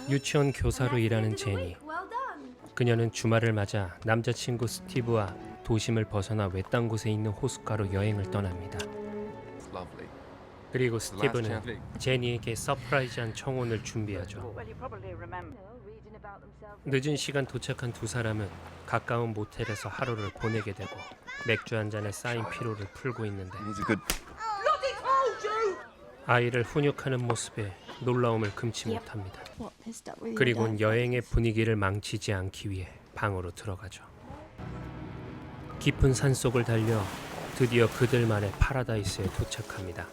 유치원 교사로 일하는 제니. 그녀는 주말을 맞아 남자친구 스티브와 도심을 벗어나 외딴 곳에 있는 호숫가로 여행을 떠납니다. 그리고 스티브는 제니에게 서프라이즈한 청혼을 준비하죠. 늦은 시간 도착한 두 사람은 가까운 모텔에서 하루를 보내게 되고 맥주 한 잔에 쌓인 피로를 풀고 있는데 아이를 훈육하는 모습에 놀라움을 금치 못합니다. 그리고는 여행의 분위기를 망치지 않기 위해 방으로 들어가죠. 깊은 산속을 달려 드디어 그들만의 파라다이스에 도착합니다.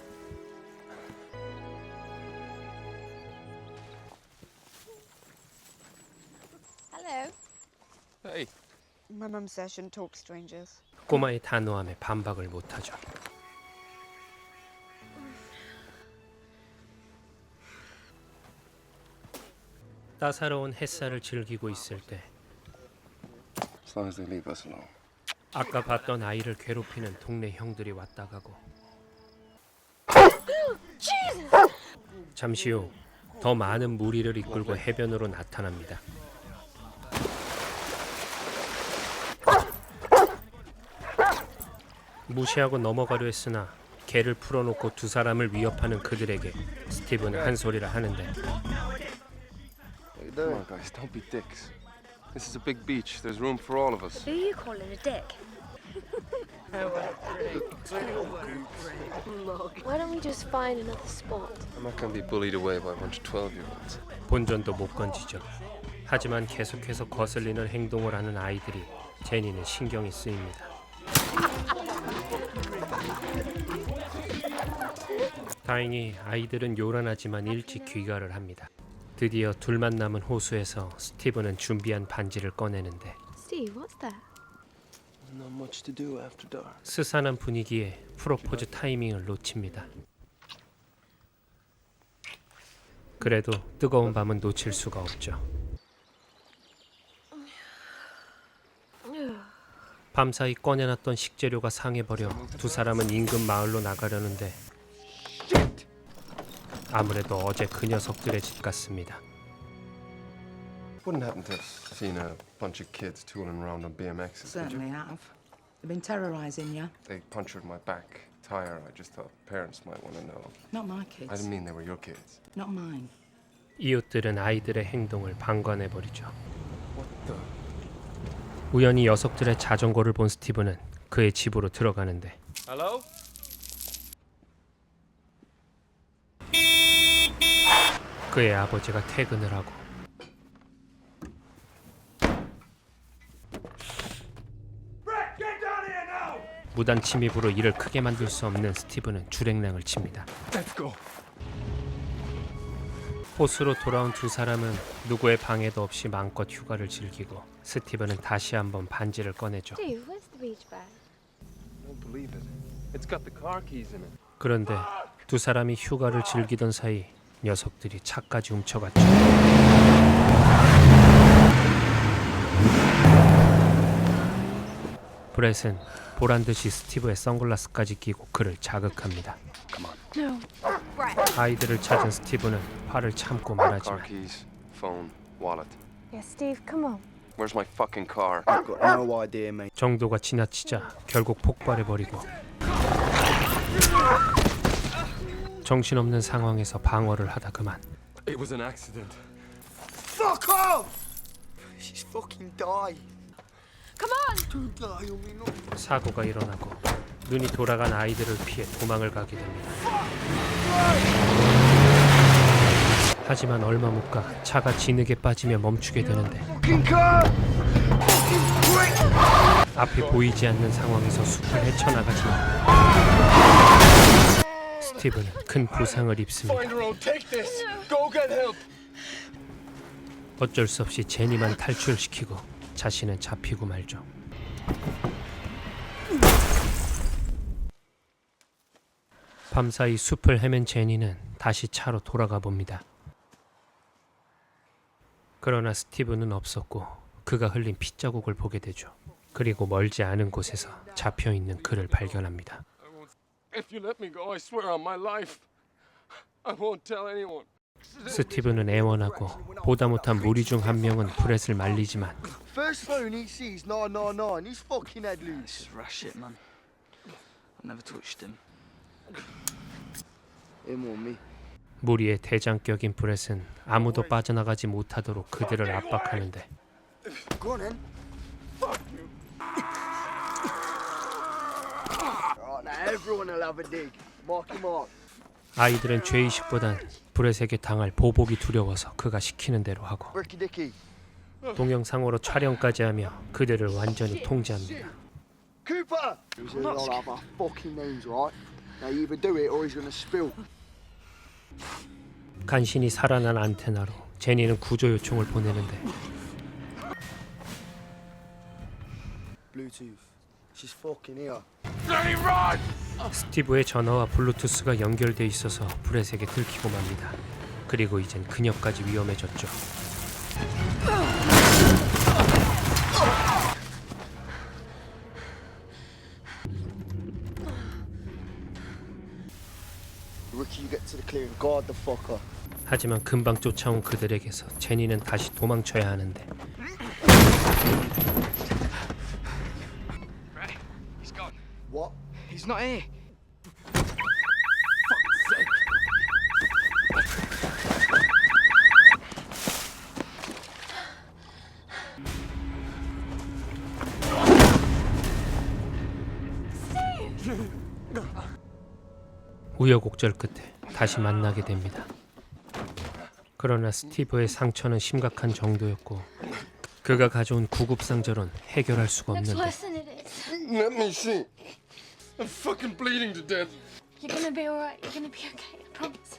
Hello. Hey. My mum says shouldn't talk to strangers. 꼬마의 단호함에 반박을 못하죠. 따사로운 햇살을 즐기고 있을 때 As long as they leave us alone. 아까 봤던 아이를 괴롭히는 동네 형들이 왔다 가고 잠시 후 더 많은 무리를 이끌고 해변으로 나타납니다. 무시하고 넘어가려 했으나 개를 풀어놓고 두 사람을 위협하는 그들에게 스티브는 한 소리를 하는데 Come on, guys, don't be dicks. This is a big beach. There's room for all of us. Who are you calling a dick? Why don't we just find another spot? I'm not gonna be bullied away by a bunch of 12-year-olds. 본전도 못 건지죠. 하지만 계속해서 거슬리는 행동을 하는 아이들이 제니는 신경이 쓰입니다. 다행히 아이들은 요란하지만 일찍 귀가를 합니다. 드디어 둘만 남은 호수에서 스티브는 준비한 반지를 꺼내는데 Steve, what's that? Not much to do after dark. 스산한 분위기에 프로포즈 타이밍을 놓칩니다. 그래도 뜨거운 밤은 놓칠 수가 없죠. 밤사이 꺼내놨던 식재료가 상해버려 두 사람은 인근 마을로 나가려는데 아무래도 어제 그 녀석들의 짓 같습니다. Wouldn't happen to have seen a bunch of kids tooling around on BMXs, would you? Certainly have. They've been terrorizing you. They punctured my back tire. I just thought parents might want to know. Not my I kids. didn't mean they were your kids. Not mine. 이웃들은 아이들의 행동을 방관해버리죠. What the? 우연히 녀석들의 자전거를 본 스티브는 그의 집으로 들어가는데 Hello? 그의 아버지가 퇴근을 하고 무단 침입으로 일을 크게 만들 수 없는 스티브는 줄행랑을 칩니다. Let's go. 호수로 돌아온 두 사람은 누구의 방해도 없이 마음껏 휴가를 즐기고 스티브는 다시 한번 반지를 꺼내죠. Steve, where's the beach bag? I don't believe it. It's got the car keys in it. 그런데 두 사람이 휴가를 즐기던 사이 녀석들이 차까지 훔쳐갔죠. 브렛은 보란듯이 스티브의 선글라스까지 끼고 그를 자극합니다. No. 아이들을 찾은 스티브는 화를 참고 Car 말하지만 keys, phone, wallet. Yeah, Steve, come on. Where's my fucking car? I've got no idea, mate. 정도가 지나치자 결국 폭발해버리고 정신없는 상황에서 방어를 하다 그만 It was an accident. Fuck off! She's fucking died. Come on! Don't die on me, no. 사고가 일어나고 눈이 돌아간 아이들을 피해 도망을 가게 됩니다. 하지만 얼마 못 가 차가 진흙에 빠지며 멈추게 되는데 Fucking car! Fucking prick! 앞이 보이지 않는 상황에서 숲을 헤쳐나가지만 스티브는 큰 부상을 입습니다. Find a road. Take this. Go get help. 어쩔 수 없이 제니만 탈출시키고 자신은 잡히고 말죠. 밤사이 숲을 헤맨 제니는 다시 차로 돌아가 봅니다. 그러나 스티브는 없었고 그가 흘린 핏자국을 보게 되죠. 그리고 멀지 않은 곳에서 잡혀있는 그를 발견합니다. If you let me go, I swear on my life, I won't tell anyone. 스티브는 애원하고 보다 못한 무리 중 한 명은 브렛을 말리지만 First phone he sees 999. He's fucking head loose. This is rash shit, man. I've never touched him. Him or me? 무리의 대장격인 브렛은 아무도 빠져나가지 못하도록 그들을 압박하는데 Go on then. Alright, now everyone will have a dig. Marky Mark. 아이들은 죄의식보단 브렛에게 당할 보복이 두려워서 그가 시키는 대로 하고 Ricky Dicky. 동영상으로 촬영까지 하며 그들을 완전히 통제합니다. Cooper! They'll all have our fucking names, right? Now you either do it or he's gonna spill. 간신히 살아난 안테나로 제니는 구조 요청을 보내는데 Bluetooth. She's fucking here. 스티브의 전화와 블루투스가 연결돼 있어서 브렛에게 들키고 맙니다. 그리고 이젠 그녀까지 위험해졌죠. Ricky, you get to the clearing. Guard the fucker. 하지만 금방 쫓아온 그들에게서 제니는 다시 도망쳐야 하는데 What? He's not here. 우여곡절 끝에 다시 만나게 됩니다. 그러나 스티브의 상처는 심각한 정도였고 그가 가져온 구급상자론 해결할 수가 Looks 없는데 worse than it is. Let me see. I'm fucking bleeding to death. You're gonna be alright. You're gonna be okay. I promise.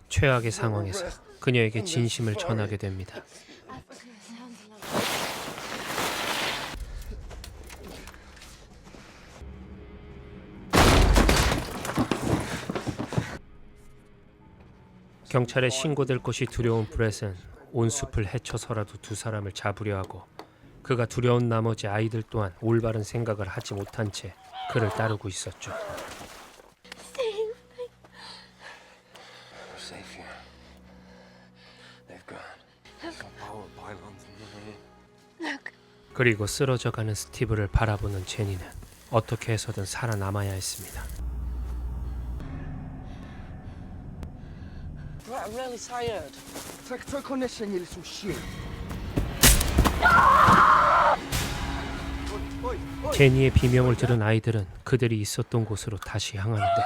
최악의 상황에서 그녀에게 진심을 전하게 됩니다. Africa sounds lovely. 경찰에 신고될 것이 두려운 브렛은 온 숲을 헤쳐서라도 두 사람을 잡으려 하고 그가 두려운 나머지 아이들 또한 올바른 생각을 하지 못한 채 그를 따르고 있었죠. We're safe here. They've gone. Some power pylons in here. 그리고 쓰러져가는 스티브를 바라보는 제니는 어떻게 해서든 살아남아야 했습니다. Right, I'm really tired. Take on this and you little shit. 제니의 비명을 들은 아이들은 그들이 있었던 곳으로 다시 향하는데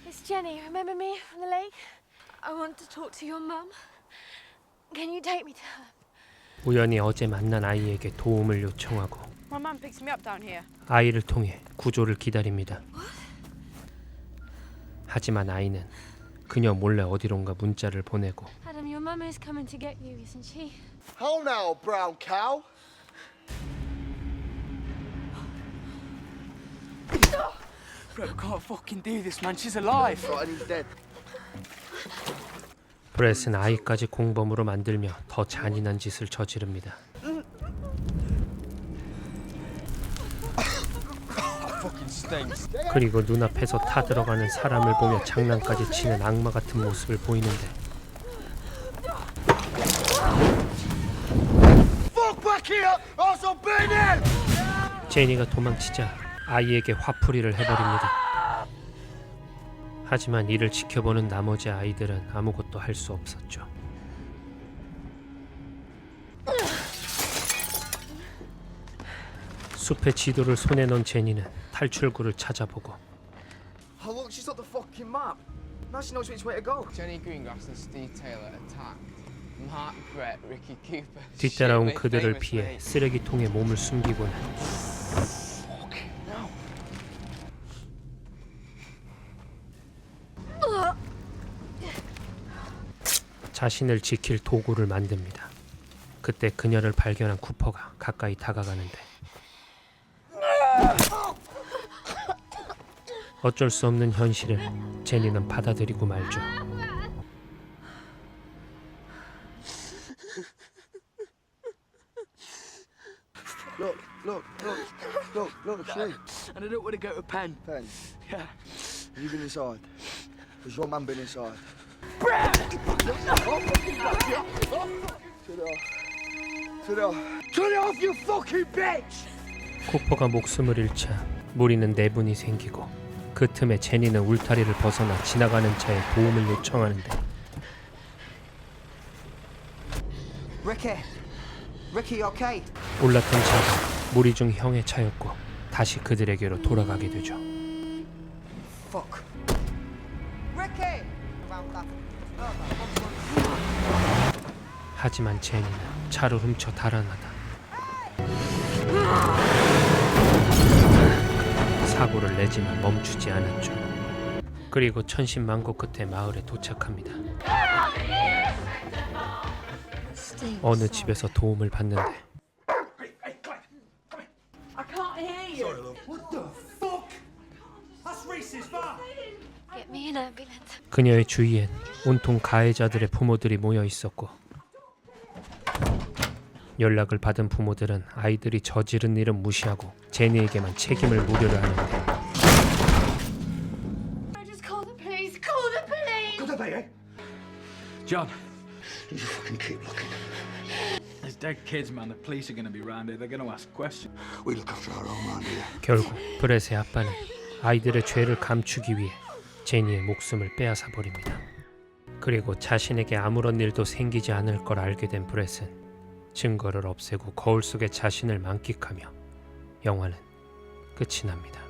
It's Jenny. Remember me from the lake? I want to talk to your mum. Can you take me to her? 우연히 어제 만난 아이에게 도움을 요청하고 My mum picks me up down here. 아이를 통해 구조를 기다립니다. 하지만 아이는 그녀 몰래 어디론가 문자를 보내고 Adam, your mum is coming to get you, isn't she? How now, brown cow? Bro, we can't fucking do this, man. She's alive. Right, and he's dead. 브렛은 아이까지 공범으로 만들며 더 잔인한 짓을 저지릅니다. 그리고 눈앞에서 타들어가는 사람을 보며 장난까지 치는 악마 같은 모습을 보이는데 Fuck back here! Or I'll burn him! 제니가 도망치자 아이에게 화풀이를 해버립니다. 하지만 이를 지켜보는 나머지 아이들은 아무것도 할 수 없었죠. 숲의 지도를 손에 넣은 제니는 탈출구를 찾아보고 How long she's got the fucking map? Now she knows which way to go. Jenny Greengrass and Steve Taylor attacked Mark, Brett, Ricky Cooper. 뒤따라온 Shit, 그들을 famous 피해 mates. 쓰레기통에 몸을 숨기고는 자신을 지킬 도구를 만듭니다. 그때 그녀를 발견한 쿠퍼가 가까이 다가가는데 어쩔 수 없는 현실을 제니는 받아들이고 말죠. Look, sleep. And I don't want to go to pen. Pen, Yeah. you've been inside. Has your man been inside? Sit down. Turn it off, you fucking bitch! 쿠퍼가 목숨을 잃자 무리는 내분이 생기고 그 틈에 제니는 울타리를 벗어나 지나가는 차에 도움을 요청하는데 Ricky, okay? 올랐던 차가 무리 중 형의 차였고 다시 그들에게로 돌아가게 되죠. Fuck. Ricky! 하지만 제니는 차를 훔쳐 달아나다 사고를 내지만 멈추지 않았죠. 그리고 천신만고 끝에 마을에 도착합니다. 어느 집에서 도움을 받는데 I can't hear you. Get me an ambulance. 그녀의 주위엔 온통 가해자들의 부모들이 모여 있었고 연락을 받은 부모들은 아이들이 저지른 일은 무시하고 제니에게만 책임을 물으려 하는데 Just call the police. Call the police. John, You just fucking keep looking. there's dead kids, man. The police are going to be round here. They're going to ask questions. We look after our own man here. 결국 브렛의 아빠는 아이들의 죄를 감추기 위해 제니의 목숨을 빼앗아 버립니다. 그리고 자신에게 아무런 일도 생기지 않을 걸 알게 된 브렛은 증거를 없애고 거울 속의 자신을 만끽하며 영화는 끝이 납니다.